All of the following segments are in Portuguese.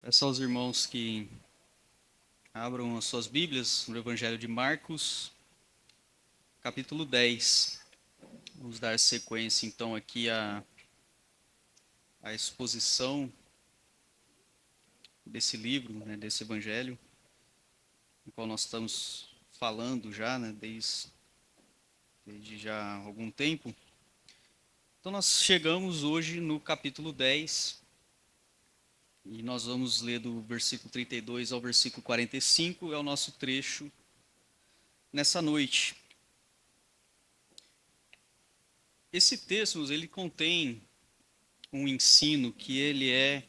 Peço aos irmãos que abram as suas Bíblias no Evangelho de Marcos, capítulo 10. Vamos dar sequência, então, aqui à exposição desse livro, desse Evangelho, no qual nós estamos falando já, desde já algum tempo. Então, nós chegamos hoje no capítulo 10 e nós vamos ler do versículo 32 ao versículo 45, é o nosso trecho nessa noite. Esse texto, ele contém um ensino que ele é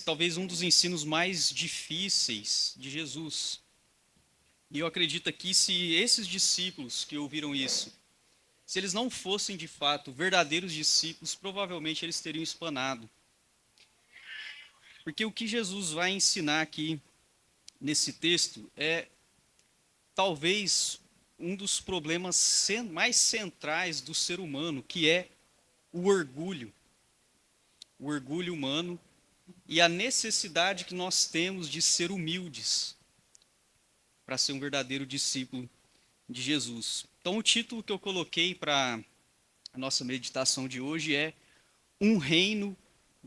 talvez um dos ensinos mais difíceis de Jesus. E eu acredito que se esses discípulos que ouviram isso, se eles não fossem de fato verdadeiros discípulos, provavelmente eles teriam espanado. Porque o que Jesus vai ensinar aqui nesse texto é talvez um dos problemas mais centrais do ser humano, que é o orgulho. O orgulho humano e a necessidade que nós temos de ser humildes para ser um verdadeiro discípulo de Jesus. Então, o título que eu coloquei para a nossa meditação de hoje é Um Reino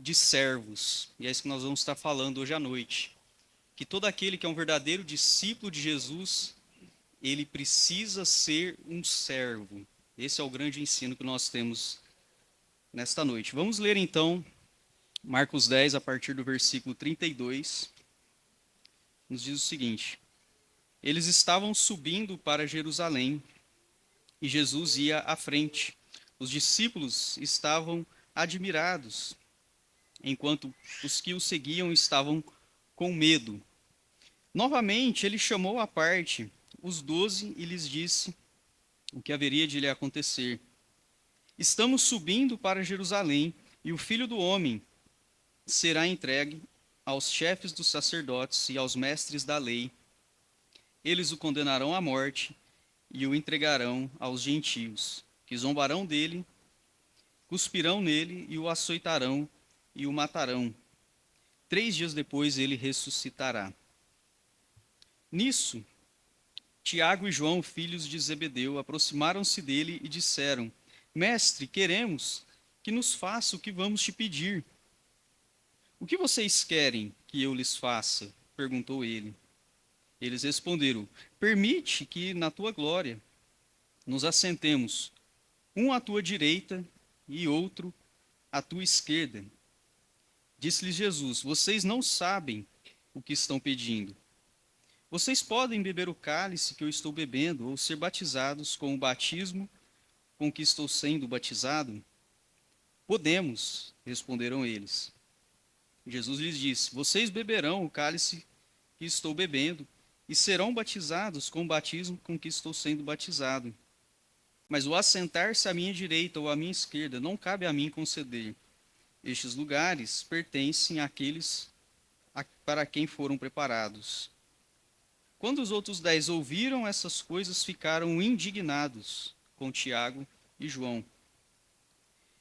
de Servos. E é isso que nós vamos estar falando hoje à noite. Que todo aquele que é um verdadeiro discípulo de Jesus, ele precisa ser um servo. Esse é o grande ensino que nós temos nesta noite. Vamos ler então Marcos 10, a partir do versículo 32. Nos diz o seguinte: Eles estavam subindo para Jerusalém e Jesus ia à frente. Os discípulos estavam admirados, enquanto os que o seguiam estavam com medo. Novamente, ele chamou à parte os 12 e lhes disse o que haveria de lhe acontecer. Estamos subindo para Jerusalém e o Filho do Homem será entregue aos chefes dos sacerdotes e aos mestres da lei. Eles o condenarão à morte e o entregarão aos gentios, que zombarão dele, cuspirão nele e o açoitarão e o matarão. 3 dias depois ele ressuscitará. Nisso, Tiago e João, filhos de Zebedeu, aproximaram-se dele e disseram: Mestre, queremos que nos faça o que vamos te pedir. O que vocês querem que eu lhes faça? Perguntou ele. Eles responderam: Permite que na tua glória nos assentemos, um à tua direita e outro à tua esquerda. Disse-lhes Jesus: Vocês não sabem o que estão pedindo. Vocês podem beber o cálice que eu estou bebendo, ou ser batizados com o batismo com que estou sendo batizado? Podemos, responderam eles. Jesus lhes disse: Vocês beberão o cálice que estou bebendo, e serão batizados com o batismo com que estou sendo batizado. Mas o assentar-se à minha direita ou à minha esquerda não cabe a mim conceder. Estes lugares pertencem àqueles para quem foram preparados. Quando os outros 10 ouviram essas coisas, ficaram indignados com Tiago e João.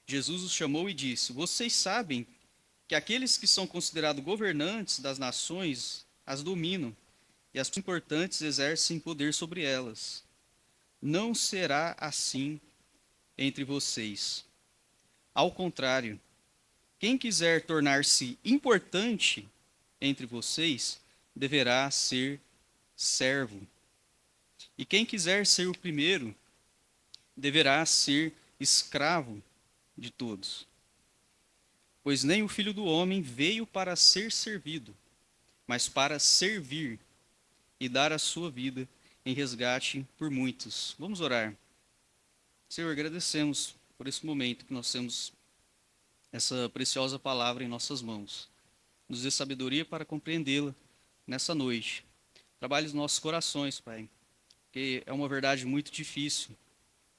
Jesus os chamou e disse: Vocês sabem que aqueles que são considerados governantes das nações as dominam, e as importantes exercem poder sobre elas. Não será assim entre vocês. Ao contrário, quem quiser tornar-se importante entre vocês, deverá ser servo. E quem quiser ser o primeiro, deverá ser escravo de todos. Pois nem o Filho do Homem veio para ser servido, mas para servir e dar a sua vida em resgate por muitos. Vamos orar. Senhor, agradecemos por esse momento que nós temos essa preciosa palavra em nossas mãos. Nos dê sabedoria para compreendê-la nessa noite. Trabalhe os nossos corações, Pai, porque é uma verdade muito difícil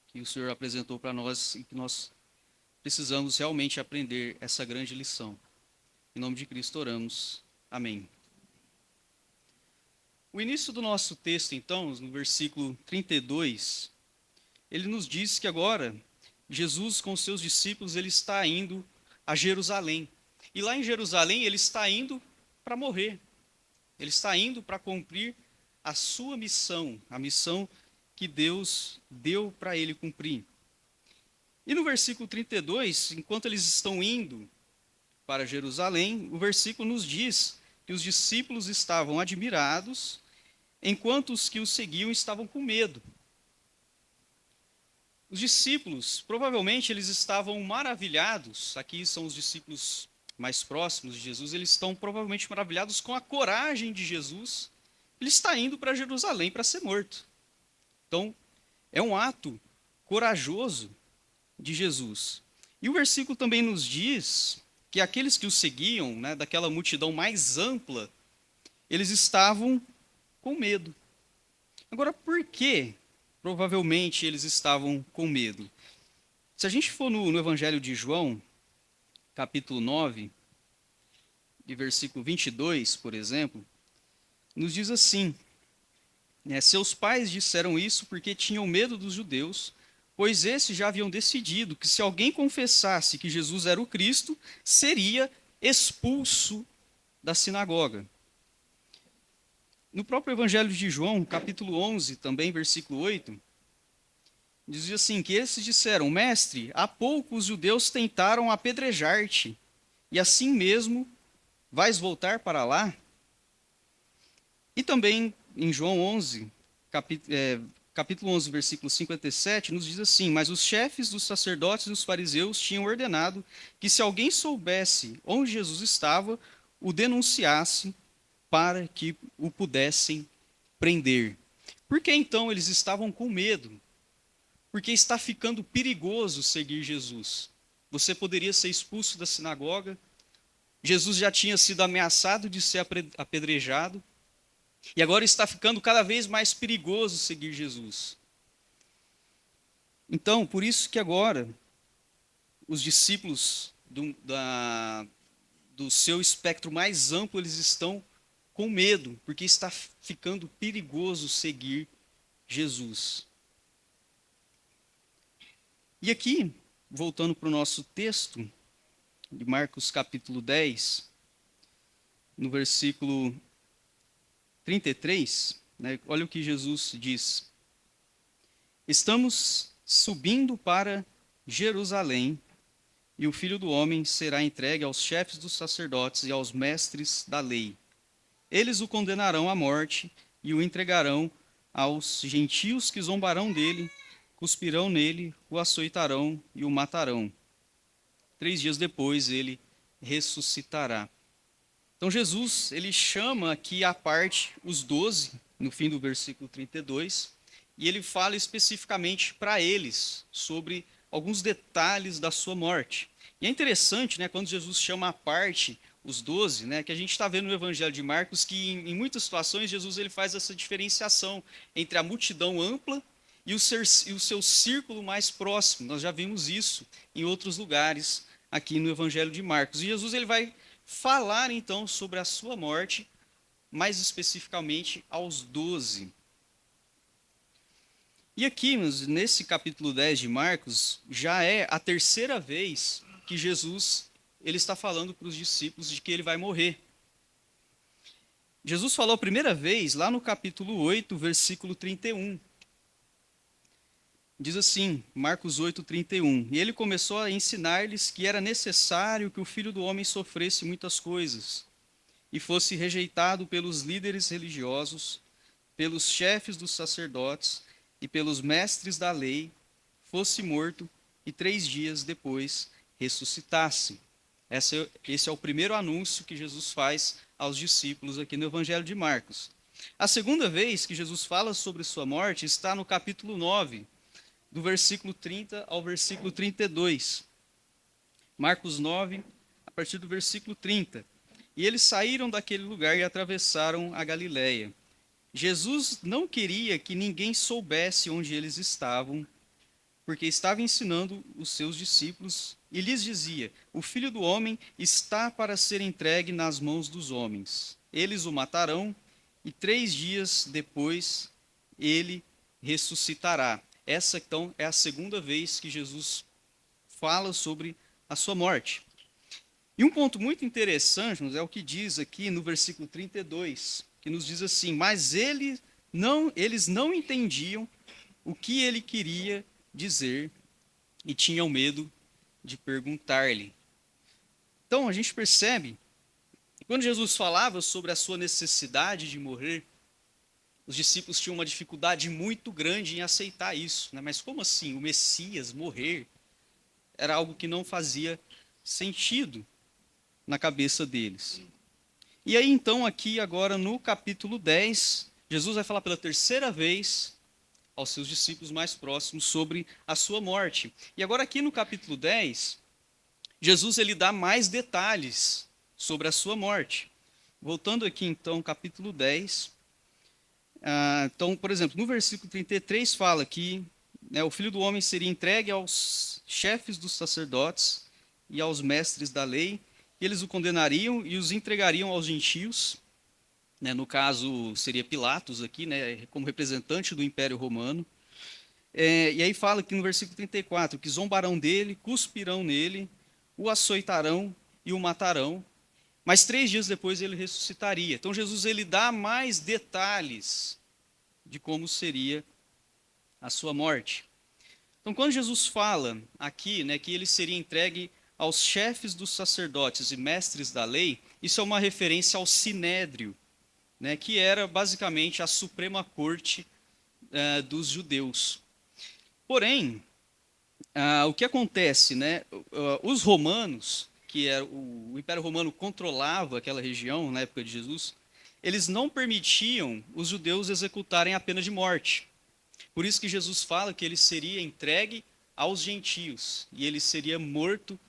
que o Senhor apresentou para nós e que nós precisamos realmente aprender essa grande lição. Em nome de Cristo oramos. Amém. O início do nosso texto, então, no versículo 32, ele nos diz que agora Jesus com seus discípulos ele está indo a Jerusalém. E lá em Jerusalém ele está indo para morrer. Ele está indo para cumprir a sua missão, a missão que Deus deu para ele cumprir. E no versículo 32, enquanto eles estão indo para Jerusalém, o versículo nos diz que os discípulos estavam admirados, enquanto os que o seguiam estavam com medo. Os discípulos, provavelmente eles estavam maravilhados, aqui são os discípulos mais próximos de Jesus, eles estão provavelmente maravilhados com a coragem de Jesus. Ele está indo para Jerusalém para ser morto. Então, é um ato corajoso de Jesus. E o versículo também nos diz que aqueles que o seguiam, né, daquela multidão mais ampla, eles estavam com medo. Agora, por que provavelmente eles estavam com medo? Se a gente for no Evangelho de João, capítulo 9, de versículo 22, por exemplo, nos diz assim, seus pais disseram isso porque tinham medo dos judeus, pois esses já haviam decidido que se alguém confessasse que Jesus era o Cristo, seria expulso da sinagoga. No próprio Evangelho de João, capítulo 11, também versículo 8, diz assim, que esses disseram, mestre, há pouco os judeus tentaram apedrejar-te, e assim mesmo vais voltar para lá? E também em João 11, capítulo 11, versículo 57, nos diz assim, mas os chefes dos sacerdotes e dos fariseus tinham ordenado que se alguém soubesse onde Jesus estava, o denunciasse para que o pudessem prender. Por que então eles estavam com medo? Porque está ficando perigoso seguir Jesus. Você poderia ser expulso da sinagoga, Jesus já tinha sido ameaçado de ser apedrejado, e agora está ficando cada vez mais perigoso seguir Jesus. Então, por isso que agora os discípulos do seu espectro mais amplo, eles estão com medo, porque está ficando perigoso seguir Jesus. E aqui, voltando para o nosso texto, de Marcos capítulo 10, no versículo 33, né, olha o que Jesus diz. Estamos subindo para Jerusalém, e o Filho do Homem será entregue aos chefes dos sacerdotes e aos mestres da lei. Eles o condenarão à morte e o entregarão aos gentios que zombarão dele, cuspirão nele, o açoitarão e o matarão. 3 dias depois ele ressuscitará. Então Jesus, ele chama aqui à parte os 12, no fim do versículo 32, e ele fala especificamente para eles sobre alguns detalhes da sua morte. E é interessante, né, quando Jesus chama à parte os 12, né, que a gente está vendo no Evangelho de Marcos que em muitas situações Jesus ele faz essa diferenciação entre a multidão ampla e o seu círculo mais próximo. Nós já vimos isso em outros lugares aqui no Evangelho de Marcos. E Jesus ele vai falar então sobre a sua morte, mais especificamente aos 12. E aqui, nesse capítulo 10 de Marcos, já é a terceira vez que Jesus ele está falando para os discípulos de que ele vai morrer. Jesus falou a primeira vez lá no capítulo 8, versículo 31. Diz assim, Marcos 8, 31. E ele começou a ensinar-lhes que era necessário que o Filho do Homem sofresse muitas coisas e fosse rejeitado pelos líderes religiosos, pelos chefes dos sacerdotes e pelos mestres da lei, fosse morto e 3 dias depois ressuscitasse. Esse é o primeiro anúncio que Jesus faz aos discípulos aqui no Evangelho de Marcos. A segunda vez que Jesus fala sobre sua morte está no capítulo 9, do versículo 30 ao versículo 32. Marcos 9, a partir do versículo 30. E eles saíram daquele lugar e atravessaram a Galiléia. Jesus não queria que ninguém soubesse onde eles estavam, porque estava ensinando os seus discípulos e lhes dizia: o Filho do Homem está para ser entregue nas mãos dos homens. Eles o matarão e 3 dias depois ele ressuscitará. Essa, então, é a segunda vez que Jesus fala sobre a sua morte. E um ponto muito interessante é o que diz aqui no versículo 32, que nos diz assim: mas eles não entendiam o que ele queria dizer e tinham medo de perguntar-lhe. Então a gente percebe que quando Jesus falava sobre a sua necessidade de morrer, os discípulos tinham uma dificuldade muito grande em aceitar isso, né? Mas como assim o Messias morrer? Era algo que não fazia sentido na cabeça deles. E aí então aqui agora no capítulo 10, Jesus vai falar pela terceira vez aos seus discípulos mais próximos sobre a sua morte. E agora aqui no capítulo 10, Jesus ele dá mais detalhes sobre a sua morte. Voltando aqui então, capítulo 10. Então, por exemplo, no versículo 33 fala que, né, o Filho do Homem seria entregue aos chefes dos sacerdotes e aos mestres da lei, e eles o condenariam e os entregariam aos gentios, né, no caso seria Pilatos aqui, né, como representante do Império Romano. E aí fala que no versículo 34, que zombarão dele, cuspirão nele, o açoitarão e o matarão, mas 3 dias depois ele ressuscitaria. Então Jesus ele dá mais detalhes de como seria a sua morte. Então quando Jesus fala aqui, né, que ele seria entregue aos chefes dos sacerdotes e mestres da lei, isso é uma referência ao Sinédrio, né, que era basicamente a Suprema Corte dos judeus. Porém, o que acontece, né? Os romanos, que era o Império Romano controlava aquela região na época de Jesus, eles não permitiam os judeus executarem a pena de morte. Por isso que Jesus fala que ele seria entregue aos gentios e ele seria morto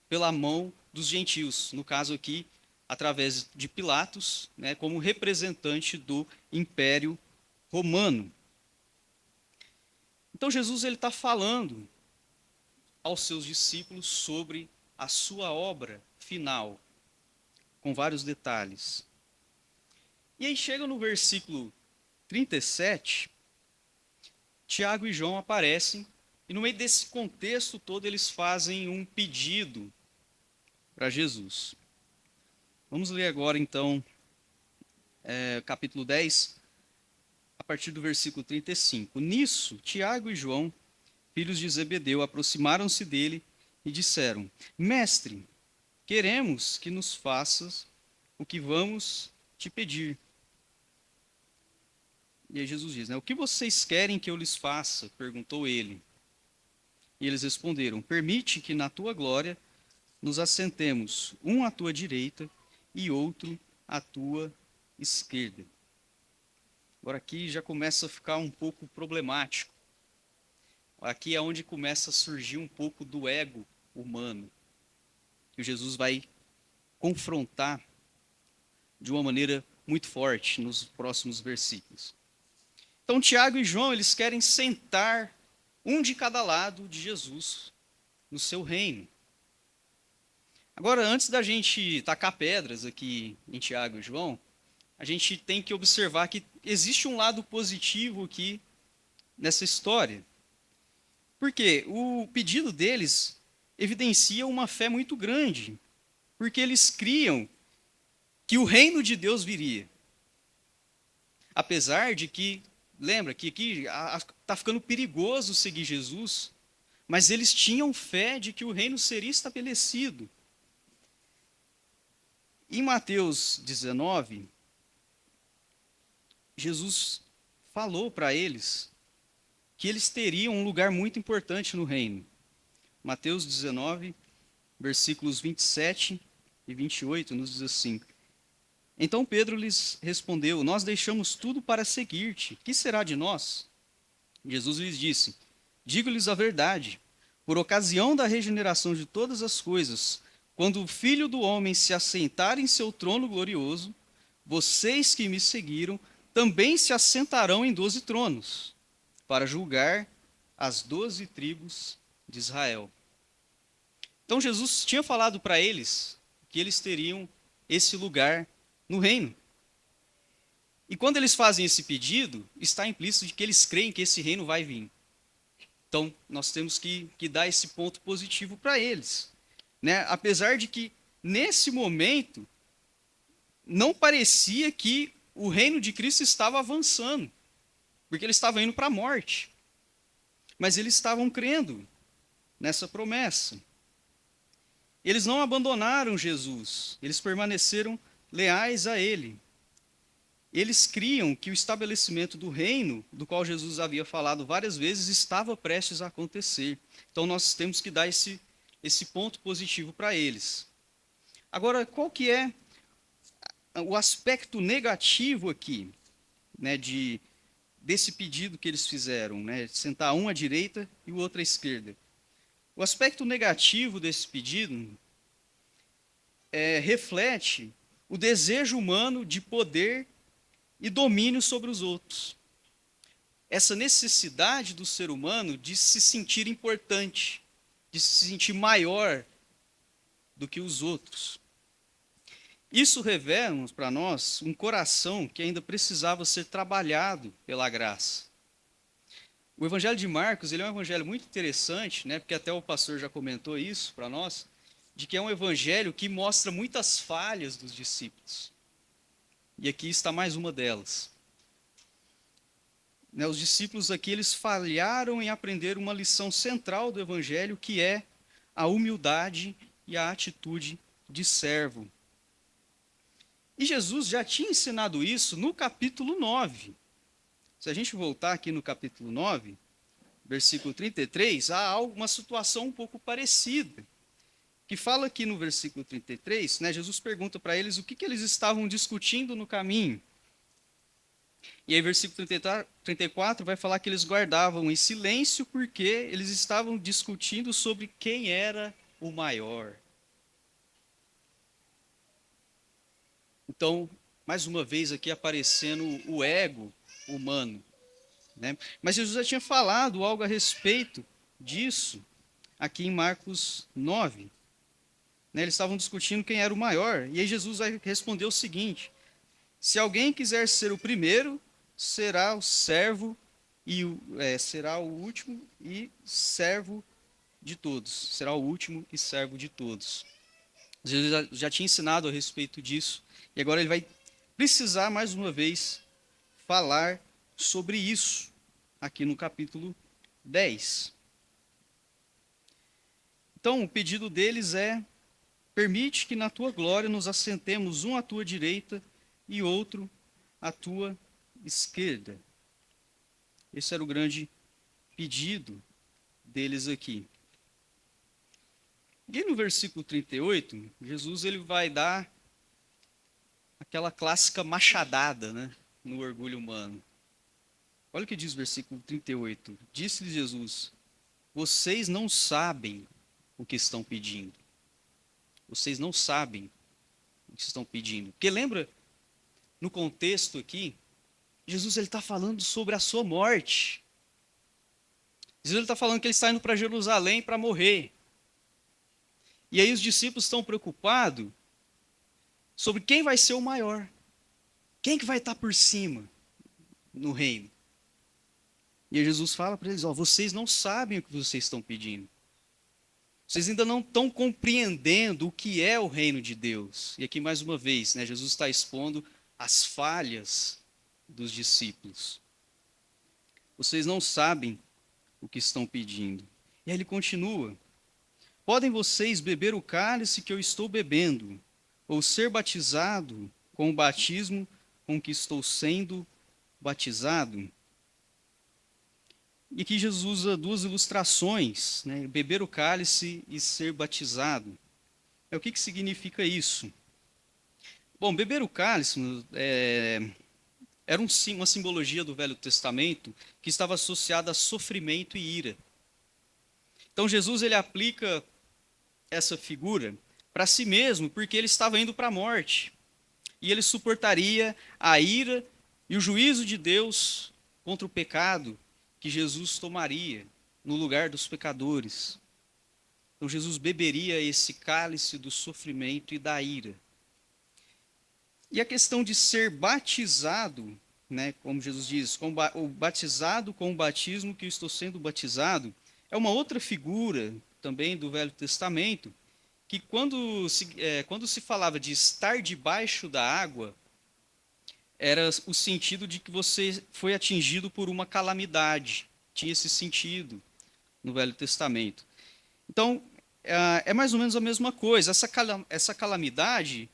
pela mão dos gentios, no caso aqui, através de Pilatos, né, como representante do Império Romano. Então Jesus ele está falando aos seus discípulos sobre a sua obra final, com vários detalhes. E aí chega no versículo 37, Tiago e João aparecem, e no meio desse contexto todo eles fazem um pedido para Jesus. Vamos ler agora então, capítulo 10, a partir do versículo 35. Nisso, Tiago e João, filhos de Zebedeu, aproximaram-se dele e disseram: Mestre, queremos que nos faças o que vamos te pedir. E aí Jesus diz, né, o que vocês querem que eu lhes faça? Perguntou ele. E eles responderam: permite que na tua glória nos assentemos, um à tua direita e outro à tua esquerda. Agora aqui já começa a ficar um pouco problemático. Aqui é onde começa a surgir um pouco do ego humano, que Jesus vai confrontar de uma maneira muito forte nos próximos versículos. Então Tiago e João, eles querem sentar um de cada lado de Jesus no seu reino. Agora, antes da gente tacar pedras aqui em Tiago e João, a gente tem que observar que existe um lado positivo aqui nessa história. Porque o pedido deles evidencia uma fé muito grande, porque eles criam que o reino de Deus viria. Apesar de que, lembra que aqui está ficando perigoso seguir Jesus, mas eles tinham fé de que o reino seria estabelecido. Em Mateus 19, Jesus falou para eles que eles teriam um lugar muito importante no reino. Mateus 19, versículos 27 e 28, nos diz assim: Então Pedro lhes respondeu: Nós deixamos tudo para seguir-te. Que será de nós? Jesus lhes disse: Digo-lhes a verdade. Por ocasião da regeneração de todas as coisas, quando o Filho do Homem se assentar em seu trono glorioso, vocês que me seguiram também se assentarão em 12 tronos, para julgar as 12 tribos de Israel. Então Jesus tinha falado para eles que eles teriam esse lugar no reino. E quando eles fazem esse pedido, está implícito de que eles creem que esse reino vai vir. Então, nós temos que dar esse ponto positivo para eles, né? Apesar de que nesse momento, não parecia que o reino de Cristo estava avançando, porque ele estava indo para a morte. Mas eles estavam crendo nessa promessa. Eles não abandonaram Jesus, eles permaneceram leais a ele. Eles criam que o estabelecimento do reino, do qual Jesus havia falado várias vezes, estava prestes a acontecer. Então nós temos que dar esse ponto positivo para eles. Agora, qual que é o aspecto negativo aqui, né, desse pedido que eles fizeram, né, de sentar um à direita e o outro à esquerda? O aspecto negativo desse pedido reflete o desejo humano de poder e domínio sobre os outros. Essa necessidade do ser humano de se sentir importante, de se sentir maior do que os outros. Isso revela para nós um coração que ainda precisava ser trabalhado pela graça. O Evangelho de Marcos, ele é um evangelho muito interessante, né, porque até o pastor já comentou isso para nós, de que é um evangelho que mostra muitas falhas dos discípulos. E aqui está mais uma delas. Né, os discípulos aqui, eles falharam em aprender uma lição central do evangelho, que é a humildade e a atitude de servo. E Jesus já tinha ensinado isso no capítulo 9. Se a gente voltar aqui no capítulo 9, versículo 33, há uma situação um pouco parecida. Que fala aqui no versículo 33, né, Jesus pergunta para eles o que eles estavam discutindo no caminho. E aí, versículo 34 vai falar que eles guardavam em silêncio porque eles estavam discutindo sobre quem era o maior. Então, mais uma vez aqui aparecendo o ego humano, né? Mas Jesus já tinha falado algo a respeito disso aqui em Marcos 9. Né? Eles estavam discutindo quem era o maior. E aí Jesus vai responder o seguinte: se alguém quiser ser o primeiro, será o servo e será o último e servo de todos. Será o último e servo de todos. Jesus já tinha ensinado a respeito disso. E agora ele vai precisar, mais uma vez, falar sobre isso, aqui no capítulo 10. Então, o pedido deles é: permite que na tua glória nos assentemos um à tua direita e outro à tua esquerda. Esse era o grande pedido deles aqui. E no versículo 38, Jesus ele vai dar aquela clássica machadada, né, no orgulho humano. Olha o que diz o versículo 38. Disse-lhe Jesus: vocês não sabem o que estão pedindo. Vocês não sabem o que estão pedindo. Porque lembra, no contexto aqui, Jesus está falando sobre a sua morte. Jesus está falando que ele está indo para Jerusalém para morrer. E aí os discípulos estão preocupados sobre quem vai ser o maior. Quem que vai estar por cima no reino. E aí Jesus fala para eles: vocês não sabem o que vocês estão pedindo. Vocês ainda não estão compreendendo o que é o reino de Deus. E aqui mais uma vez, né, Jesus está expondo as falhas dos discípulos. Vocês não sabem o que estão pedindo. E aí ele continua: podem vocês beber o cálice que eu estou bebendo, ou ser batizado com o batismo com que estou sendo batizado? E aqui Jesus usa duas ilustrações, né? Beber o cálice e ser batizado. O que significa isso? Bom, beber o cálice era uma simbologia do Velho Testamento que estava associada a sofrimento e ira. Então Jesus ele aplica essa figura para si mesmo, porque ele estava indo para a morte. E ele suportaria a ira e o juízo de Deus contra o pecado que Jesus tomaria no lugar dos pecadores. Então Jesus beberia esse cálice do sofrimento e da ira. E a questão de ser batizado, né, como Jesus diz, o batizado com o batismo que eu estou sendo batizado, é uma outra figura também do Velho Testamento, que quando se falava de estar debaixo da água, era o sentido de que você foi atingido por uma calamidade. Tinha esse sentido no Velho Testamento. Então, é mais ou menos a mesma coisa. Essa calamidade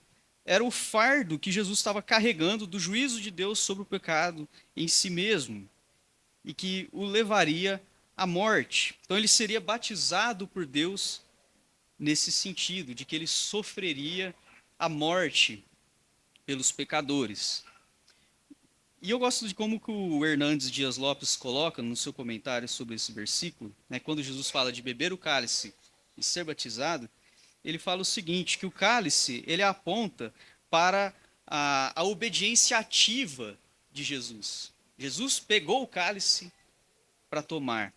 era o fardo que Jesus estava carregando do juízo de Deus sobre o pecado em si mesmo e que o levaria à morte. Então, ele seria batizado por Deus nesse sentido, de que ele sofreria a morte pelos pecadores. E eu gosto de como que o Hernandes Dias Lopes coloca no seu comentário sobre esse versículo, né, quando Jesus fala de beber o cálice e ser batizado, ele fala o seguinte, que o cálice ele aponta para a obediência ativa de Jesus. Jesus pegou o cálice para tomar.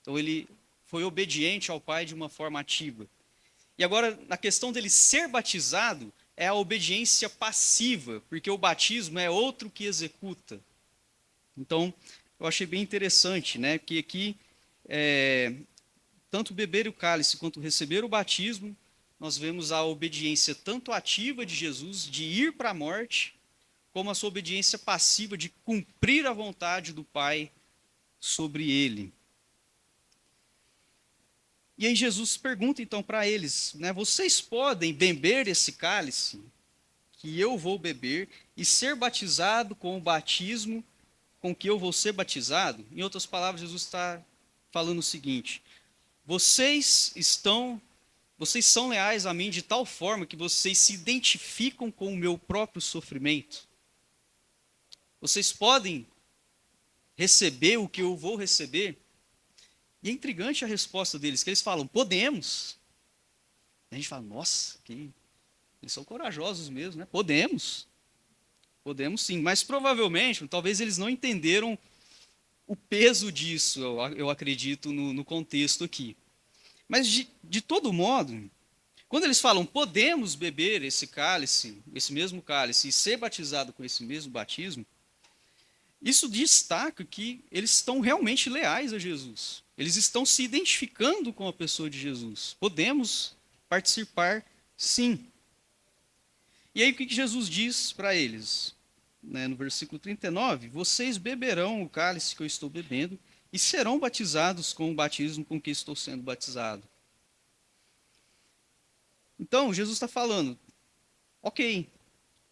Então ele foi obediente ao Pai de uma forma ativa. E agora, na questão dele ser batizado, é a obediência passiva, porque o batismo é outro que executa. Então, eu achei bem interessante, né? Que aqui, tanto beber o cálice quanto receber o batismo, nós vemos a obediência tanto ativa de Jesus, de ir para a morte, como a sua obediência passiva de cumprir a vontade do Pai sobre ele. E aí Jesus pergunta então para eles, né, vocês podem beber esse cálice que eu vou beber e ser batizado com o batismo com que eu vou ser batizado? Em outras palavras, Jesus está falando o seguinte: vocês são leais a mim de tal forma que vocês se identificam com o meu próprio sofrimento. Vocês podem receber o que eu vou receber? E é intrigante a resposta deles, que eles falam, podemos. A gente fala, nossa, eles são corajosos mesmo, né? Podemos. Podemos sim, mas provavelmente, talvez eles não entenderam o peso disso, eu acredito, no contexto aqui. Mas, de todo modo, quando eles falam, podemos beber esse cálice, esse mesmo cálice, e ser batizado com esse mesmo batismo, isso destaca que eles estão realmente leais a Jesus. Eles estão se identificando com a pessoa de Jesus. Podemos participar, sim. E aí o que Jesus diz para eles? No versículo 39, vocês beberão o cálice que eu estou bebendo e serão batizados com o batismo com que estou sendo batizado. Então, Jesus está falando, ok,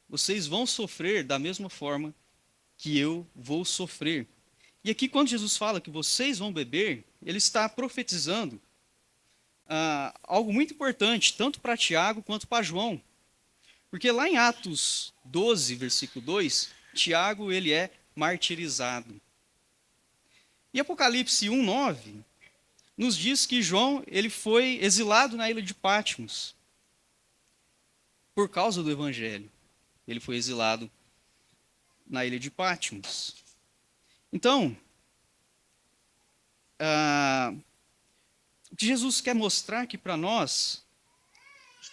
vocês vão sofrer da mesma forma que eu vou sofrer. E aqui, quando Jesus fala que vocês vão beber, ele está profetizando algo muito importante, tanto para Tiago quanto para João. Porque lá em Atos 12, versículo 2, Tiago ele é martirizado. E Apocalipse 1, 9, nos diz que João ele foi exilado na ilha de Patmos por causa do evangelho. Ele foi exilado na ilha de Patmos. Então, o que Jesus quer mostrar aqui para nós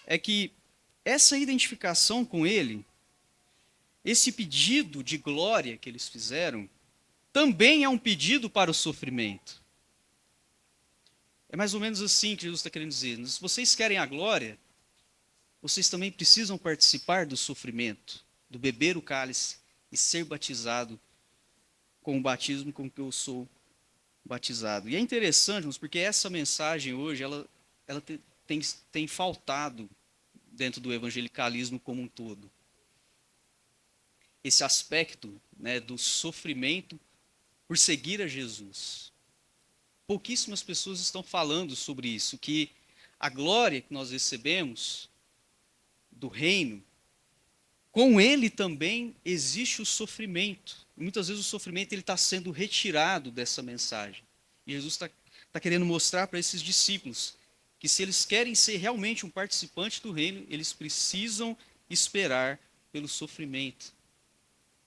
é que essa identificação com ele, esse pedido de glória que eles fizeram, também é um pedido para o sofrimento. É mais ou menos assim que Jesus está querendo dizer. Se vocês querem a glória, vocês também precisam participar do sofrimento, do beber o cálice e ser batizado com o batismo com que eu sou batizado. E é interessante, porque essa mensagem hoje, ela tem faltado dentro do evangelicalismo como um todo. Esse aspecto, né, do sofrimento por seguir a Jesus. Pouquíssimas pessoas estão falando sobre isso, que a glória que nós recebemos do reino, com ele também existe o sofrimento. E muitas vezes o sofrimento está sendo retirado dessa mensagem. E Jesus está querendo mostrar para esses discípulos que se eles querem ser realmente um participante do reino, eles precisam esperar pelo sofrimento.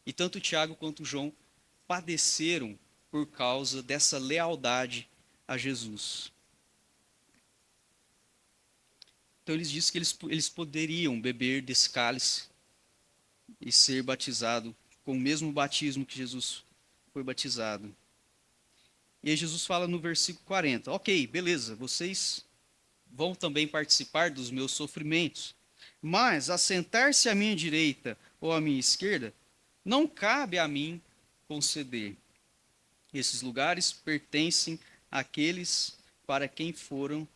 E tanto Tiago quanto João padeceram por causa dessa lealdade a Jesus. Então eles dizem que eles poderiam beber desse cálice e ser batizado com o mesmo batismo que Jesus foi batizado. E aí Jesus fala no versículo 40, ok, beleza, vocês vão também participar dos meus sofrimentos. Mas assentar-se à minha direita ou à minha esquerda, não cabe a mim conceder. Esses lugares pertencem àqueles para quem foram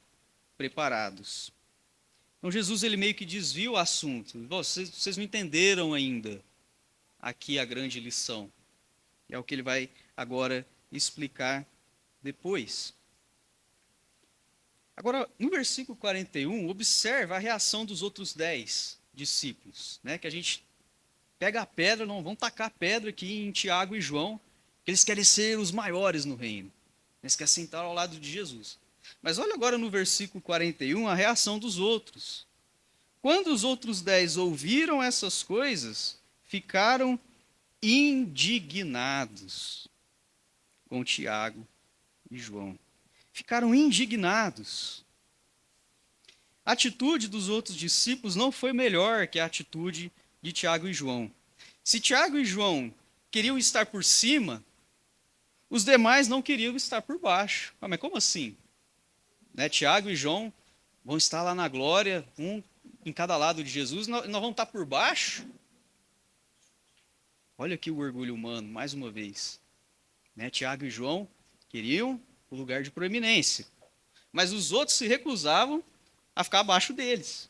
preparados. Então Jesus ele meio que desvia o assunto. Vocês não entenderam ainda aqui a grande lição. É o que ele vai agora explicar depois. Agora, no versículo 41, observa a reação dos outros 10 discípulos, né? Que a gente pega a pedra, não vão tacar a pedra aqui em Tiago e João, que eles querem ser os maiores no reino. Eles querem sentar ao lado de Jesus. Mas olha agora no versículo 41 a reação dos outros. Quando os outros 10 ouviram essas coisas, ficaram indignados com Tiago e João. Ficaram indignados. A atitude dos outros discípulos não foi melhor que a atitude de Tiago e João. Se Tiago e João queriam estar por cima, os demais não queriam estar por baixo. Ah, mas como assim? Né? Tiago e João vão estar lá na glória, um em cada lado de Jesus, e nós vamos estar por baixo? Olha aqui o orgulho humano, mais uma vez. Né? Tiago e João queriam o lugar de proeminência, mas os outros se recusavam a ficar abaixo deles.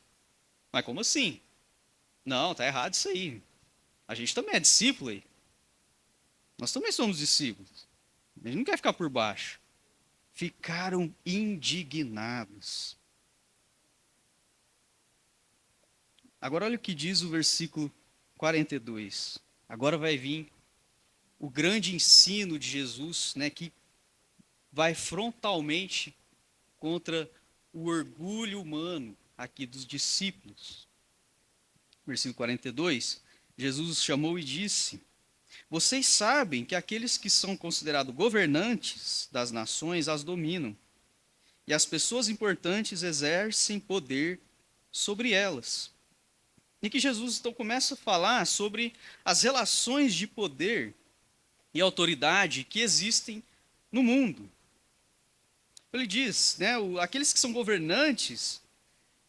Mas como assim? Não, tá errado isso aí. A gente também é discípulo aí. Nós também somos discípulos. A gente não quer ficar por baixo. Ficaram indignados. Agora olha o que diz o versículo 42. Agora vai vir o grande ensino de Jesus, né, que vai frontalmente contra o orgulho humano aqui dos discípulos. Versículo 42, Jesus os chamou e disse: vocês sabem que aqueles que são considerados governantes das nações as dominam, e as pessoas importantes exercem poder sobre elas. E que Jesus então começa a falar sobre as relações de poder e autoridade que existem no mundo. Ele diz, né, aqueles que são governantes,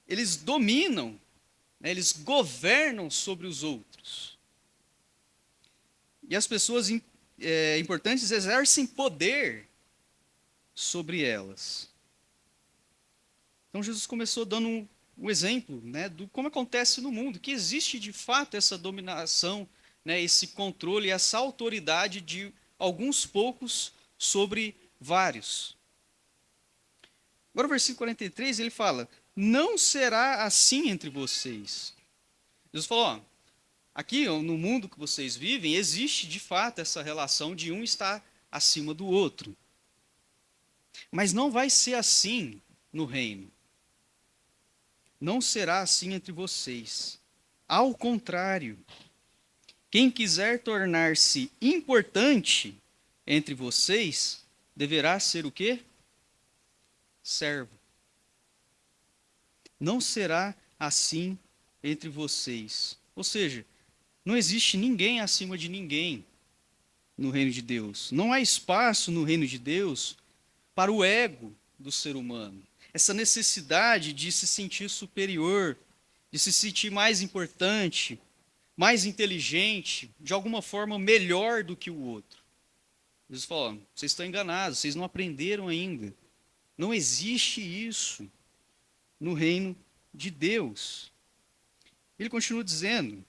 eles dominam, né, eles governam sobre os outros. E as pessoas importantes exercem poder sobre elas. Então Jesus começou dando um exemplo, né, do como acontece no mundo, que existe de fato essa dominação, né, esse controle, essa autoridade de alguns poucos sobre vários. Agora o versículo 43, ele fala: não será assim entre vocês. Jesus falou, ó, aqui no mundo que vocês vivem, existe de fato essa relação de um estar acima do outro. Mas não vai ser assim no reino. Não será assim entre vocês. Ao contrário, quem quiser tornar-se importante entre vocês, deverá ser o quê? Servo. Não será assim entre vocês. Ou seja, não existe ninguém acima de ninguém no reino de Deus. Não há espaço no reino de Deus para o ego do ser humano. Essa necessidade de se sentir superior, de se sentir mais importante, mais inteligente, de alguma forma melhor do que o outro. Jesus fala, vocês estão enganados, vocês não aprenderam ainda. Não existe isso no reino de Deus. Ele continua dizendo,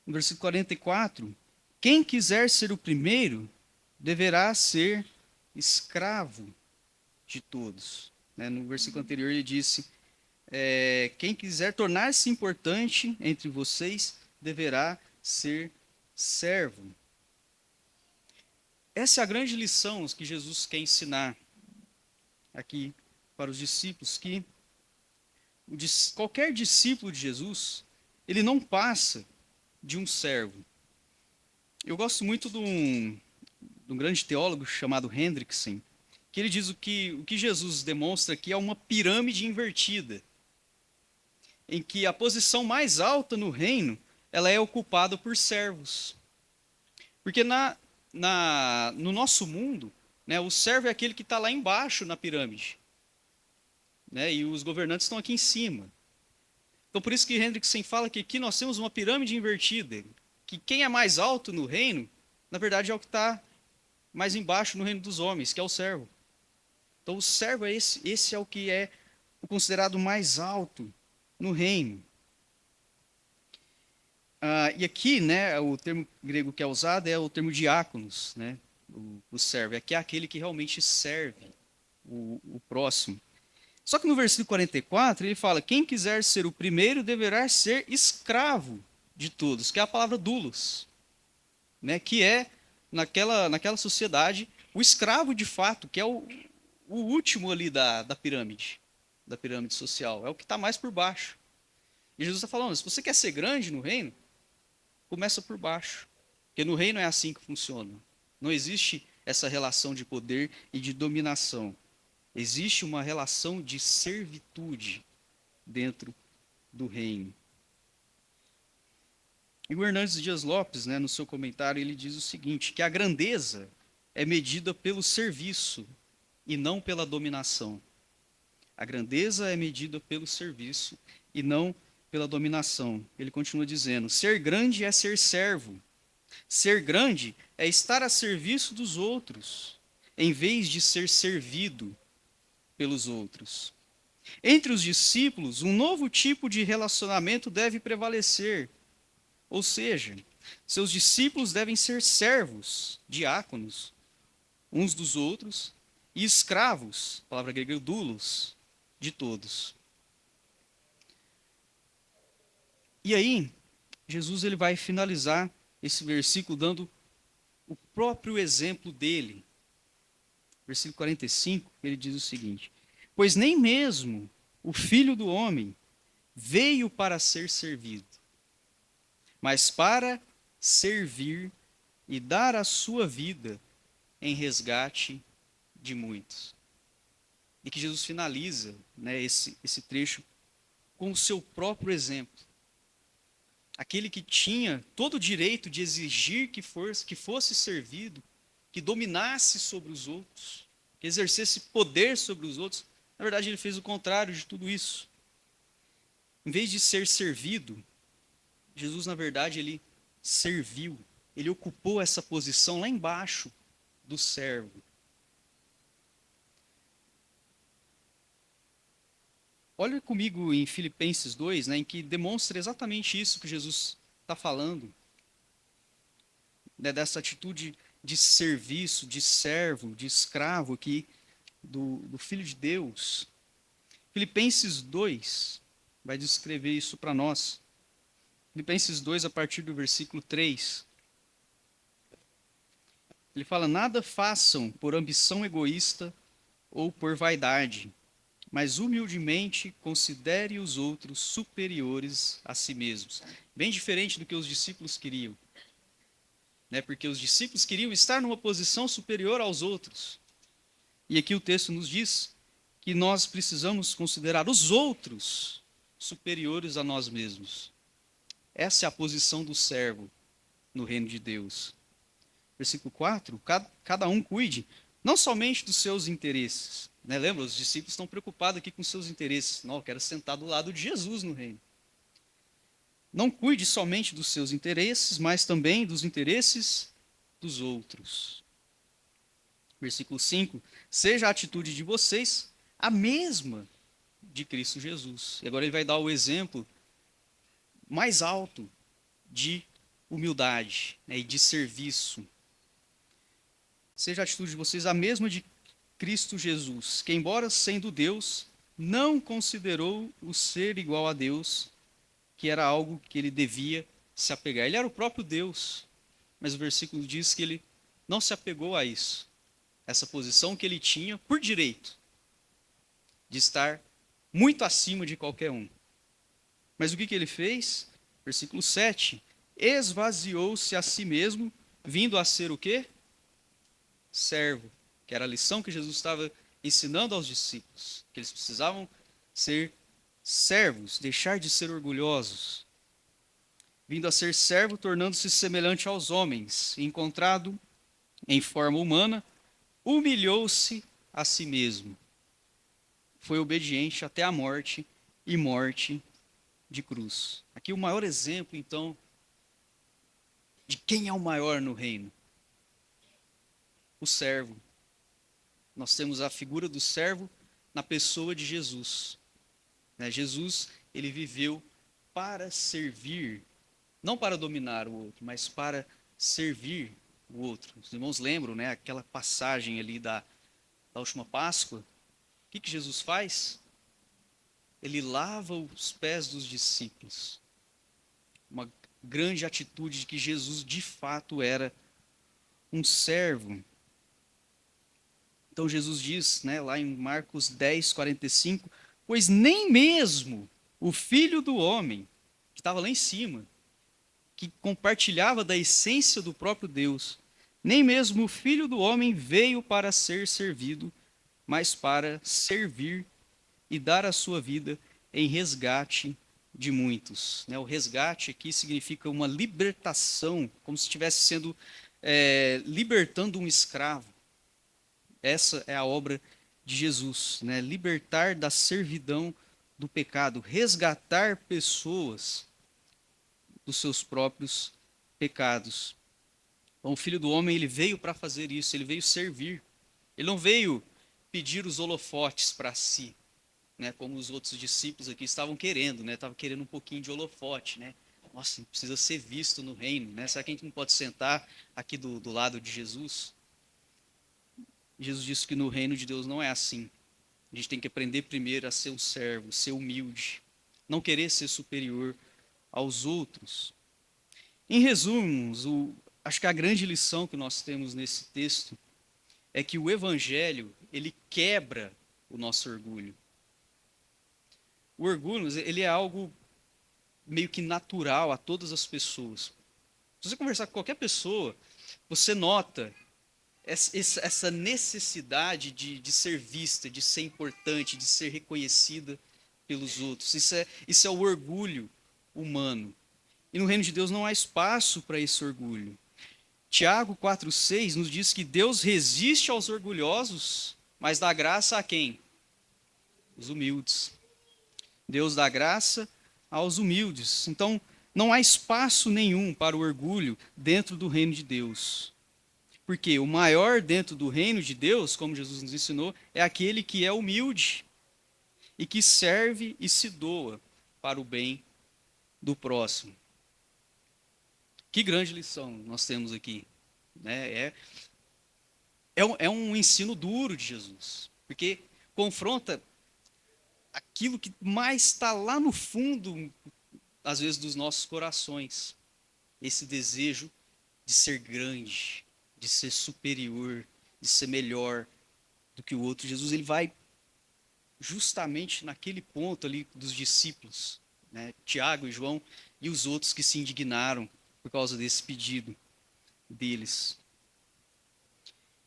no versículo 44, quem quiser ser o primeiro, deverá ser escravo de todos. No versículo anterior ele disse, quem quiser tornar-se importante entre vocês, deverá ser servo. Essa é a grande lição que Jesus quer ensinar aqui para os discípulos, que qualquer discípulo de Jesus, ele não passa de um servo. Eu gosto muito de um grande teólogo chamado Hendrickson, que ele diz o que Jesus demonstra aqui é uma pirâmide invertida, em que a posição mais alta no reino, ela é ocupada por servos. Porque no nosso mundo, né, o servo é aquele que está lá embaixo na pirâmide. né? E os governantes estão aqui em cima. Então, por isso que Hendrickson fala que aqui nós temos uma pirâmide invertida, que quem é mais alto no reino, na verdade é o que está mais embaixo no reino dos homens, que é o servo. Então, o servo é esse é o que é o considerado mais alto no reino. E aqui, né, o termo grego que é usado é o termo diáconos, né, o servo. Aqui é aquele que realmente serve o próximo. Só que no versículo 44, ele fala: quem quiser ser o primeiro deverá ser escravo de todos, que é a palavra doulos, né, que é, naquela sociedade, o escravo de fato, que é o último ali da pirâmide social, é o que está mais por baixo. E Jesus está falando: se você quer ser grande no reino, começa por baixo, porque no reino é assim que funciona. Não existe essa relação de poder e de dominação. Existe uma relação de servitude dentro do reino. E o Hernandes Dias Lopes, né, no seu comentário, ele diz o seguinte, que a grandeza é medida pelo serviço e não pela dominação. A grandeza é medida pelo serviço e não pela dominação. Ele continua dizendo: ser grande é ser servo. Ser grande é estar a serviço dos outros, em vez de ser servido pelos outros. Entre os discípulos, um novo tipo de relacionamento deve prevalecer. Ou seja, seus discípulos devem ser servos, diáconos, uns dos outros, e escravos, palavra grega doulos, de todos. E aí, Jesus ele vai finalizar esse versículo dando o próprio exemplo dele. Versículo 45, ele diz o seguinte: pois nem mesmo o Filho do Homem veio para ser servido, mas para servir e dar a sua vida em resgate de muitos. E que Jesus finaliza, né, esse trecho com o seu próprio exemplo. Aquele que tinha todo o direito de exigir que fosse servido, que dominasse sobre os outros, que exercesse poder sobre os outros. Na verdade, ele fez o contrário de tudo isso. Em vez de ser servido, Jesus, na verdade, ele serviu. Ele ocupou essa posição lá embaixo do servo. Olha comigo em Filipenses 2, né, em que demonstra exatamente isso que Jesus está falando, né, dessa atitude de serviço, de servo, de escravo aqui, do Filho de Deus. Filipenses 2 vai descrever isso para nós. Filipenses 2, a partir do versículo 3. Ele fala: nada façam por ambição egoísta ou por vaidade, mas humildemente considere os outros superiores a si mesmos. Bem diferente do que os discípulos queriam, né? Porque os discípulos queriam estar numa posição superior aos outros. E aqui o texto nos diz que nós precisamos considerar os outros superiores a nós mesmos. Essa é a posição do servo no reino de Deus. Versículo 4, cada um cuide não somente dos seus interesses. Né? Lembra, os discípulos estão preocupados aqui com seus interesses. Não, eu quero sentar do lado de Jesus no reino. Não cuide somente dos seus interesses, mas também dos interesses dos outros. Versículo 5, seja a atitude de vocês a mesma de Cristo Jesus. E agora ele vai dar o exemplo mais alto de humildade, né, e de serviço. Seja a atitude de vocês a mesma de Cristo Jesus, que embora sendo Deus, não considerou o ser igual a Deus, que era algo que ele devia se apegar. Ele era o próprio Deus, mas o versículo diz que ele não se apegou a isso. Essa posição que ele tinha por direito de estar muito acima de qualquer um. Mas o que ele fez? Versículo 7, esvaziou-se a si mesmo, vindo a ser o quê? Servo, que era a lição que Jesus estava ensinando aos discípulos, que eles precisavam ser servos, deixar de ser orgulhosos. Vindo a ser servo, tornando-se semelhante aos homens, encontrado em forma humana, humilhou-se a si mesmo. foi obediente até a morte e morte de cruz. Aqui o maior exemplo, então, de quem é o maior no reino. O servo. Nós temos a figura do servo na pessoa de Jesus. Jesus, ele viveu para servir, não para dominar o outro, mas para servir o outro. Os irmãos lembram, aquela passagem ali da última Páscoa? O que Jesus faz? Ele lava os pés dos discípulos. Uma grande atitude de que Jesus de fato era um servo. Então Jesus diz, lá em Marcos 10, 45, pois nem mesmo o Filho do Homem, que estava lá em cima, que compartilhava da essência do próprio Deus, nem mesmo o Filho do Homem veio para ser servido, mas para servir e dar a sua vida em resgate de muitos. O resgate aqui significa uma libertação, como se estivesse sendo libertando um escravo. Essa é a obra de Jesus, libertar da servidão do pecado, resgatar pessoas dos seus próprios pecados. Então, o Filho do Homem, ele veio para fazer isso, ele veio servir. Ele não veio pedir os holofotes para si, como os outros discípulos aqui estavam querendo, estavam querendo um pouquinho de holofote, Nossa, precisa ser visto no reino, Será que a gente não pode sentar aqui do lado de Jesus? Jesus disse que no reino de Deus não é assim. A gente tem que aprender primeiro a ser um servo, ser humilde, não querer ser superior aos outros. Em resumo, acho que a grande lição que nós temos nesse texto é que o evangelho, ele quebra o nosso orgulho. O orgulho, ele é algo meio que natural a todas as pessoas. Se você conversar com qualquer pessoa, você nota essa necessidade de ser vista, de ser importante, de ser reconhecida pelos outros. Isso é o orgulho humano. E no reino de Deus não há espaço para esse orgulho. Tiago 4,6 nos diz que Deus resiste aos orgulhosos, mas dá graça a quem? Os humildes. Deus dá graça aos humildes. Então, não há espaço nenhum para o orgulho dentro do reino de Deus. Porque o maior dentro do reino de Deus, como Jesus nos ensinou, é aquele que é humilde e que serve e se doa para o bem do próximo. Que grande lição nós temos aqui. É um ensino duro de Jesus, porque confronta aquilo que mais está lá no fundo, às vezes, dos nossos corações. Esse desejo de ser grande, de ser superior, de ser melhor do que o outro. Jesus, ele vai justamente naquele ponto ali dos discípulos, Tiago e João e os outros que se indignaram por causa desse pedido deles.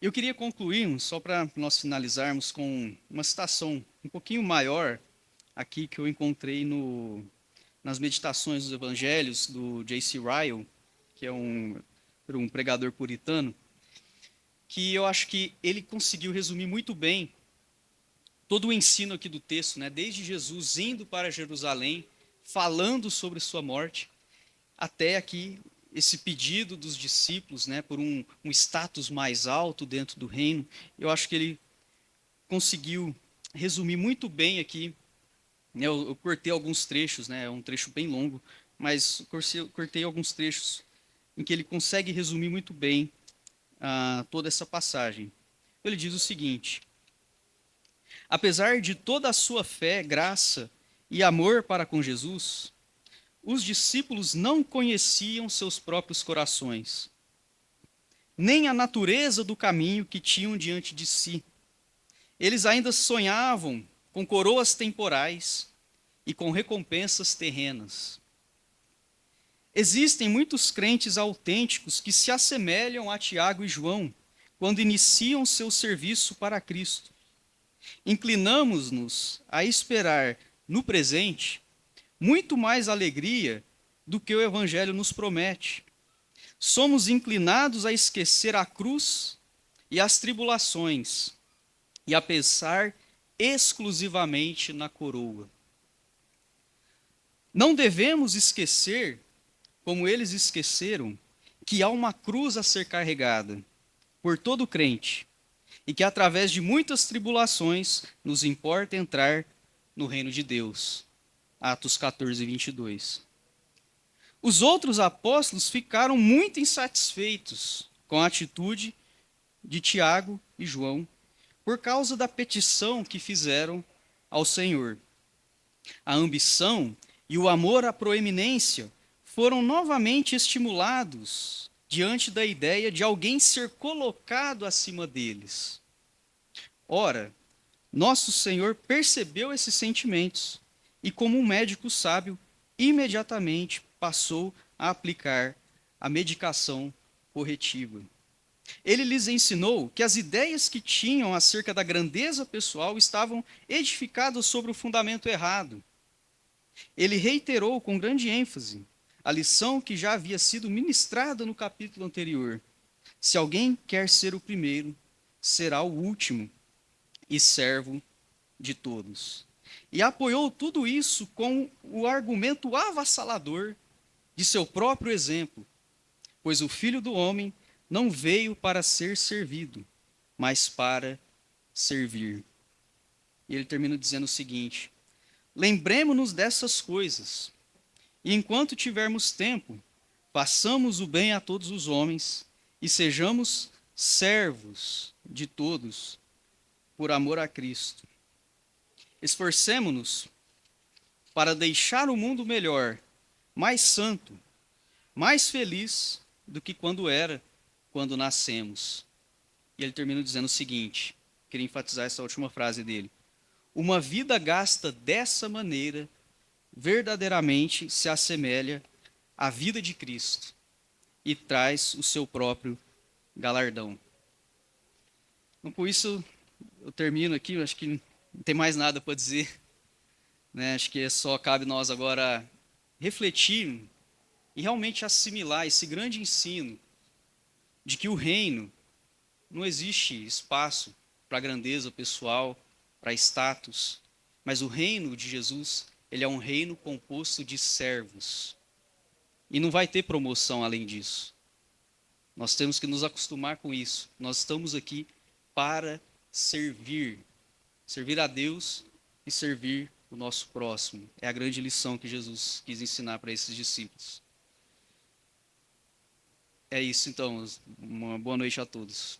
Eu queria concluir, só para nós finalizarmos, com uma citação um pouquinho maior aqui que eu encontrei nas meditações dos evangelhos do J.C. Ryle, que é um pregador puritano, que eu acho que ele conseguiu resumir muito bem todo o ensino aqui do texto, desde Jesus indo para Jerusalém, falando sobre sua morte, até aqui esse pedido dos discípulos, por um status mais alto dentro do reino. Eu acho que ele conseguiu resumir muito bem aqui. Eu cortei alguns trechos, é um trecho bem longo, mas cortei alguns trechos em que ele consegue resumir muito bem toda essa passagem. Ele diz o seguinte: apesar de toda a sua fé, graça e amor para com Jesus, os discípulos não conheciam seus próprios corações, nem a natureza do caminho que tinham diante de si. Eles ainda sonhavam com coroas temporais e com recompensas terrenas. Existem muitos crentes autênticos que se assemelham a Tiago e João quando iniciam seu serviço para Cristo. Inclinamos-nos a esperar no presente muito mais alegria do que o Evangelho nos promete. Somos inclinados a esquecer a cruz e as tribulações, e a pensar exclusivamente na coroa. Não devemos esquecer, como eles esqueceram, que há uma cruz a ser carregada por todo crente e que através de muitas tribulações nos importa entrar no reino de Deus. Atos 14, 22. Os outros apóstolos ficaram muito insatisfeitos com a atitude de Tiago e João por causa da petição que fizeram ao Senhor. A ambição e o amor à proeminência foram novamente estimulados diante da ideia de alguém ser colocado acima deles. Ora, nosso Senhor percebeu esses sentimentos e, como um médico sábio, imediatamente passou a aplicar a medicação corretiva. Ele lhes ensinou que as ideias que tinham acerca da grandeza pessoal estavam edificadas sobre o fundamento errado. Ele reiterou com grande ênfase a lição que já havia sido ministrada no capítulo anterior. Se alguém quer ser o primeiro, será o último e servo de todos. E apoiou tudo isso com o argumento avassalador de seu próprio exemplo, pois o Filho do Homem não veio para ser servido, mas para servir. E ele termina dizendo o seguinte: lembremo-nos dessas coisas, e enquanto tivermos tempo, façamos o bem a todos os homens e sejamos servos de todos, por amor a Cristo. Esforcemo-nos para deixar o mundo melhor, mais santo, mais feliz do que quando nascemos. E ele termina dizendo o seguinte, queria enfatizar essa última frase dele: uma vida gasta dessa maneira verdadeiramente se assemelha à vida de Cristo e traz o seu próprio galardão. Então, com isso, eu termino aqui. Acho que não tem mais nada para dizer, né? Acho que só cabe nós agora refletir e realmente assimilar esse grande ensino de que o reino não existe espaço para grandeza pessoal, para status, mas o reino de Jesus, ele é um reino composto de servos. E não vai ter promoção além disso. Nós temos que nos acostumar com isso. Nós estamos aqui para servir a Deus e servir o nosso próximo. É a grande lição que Jesus quis ensinar para esses discípulos. É isso então, uma boa noite a todos.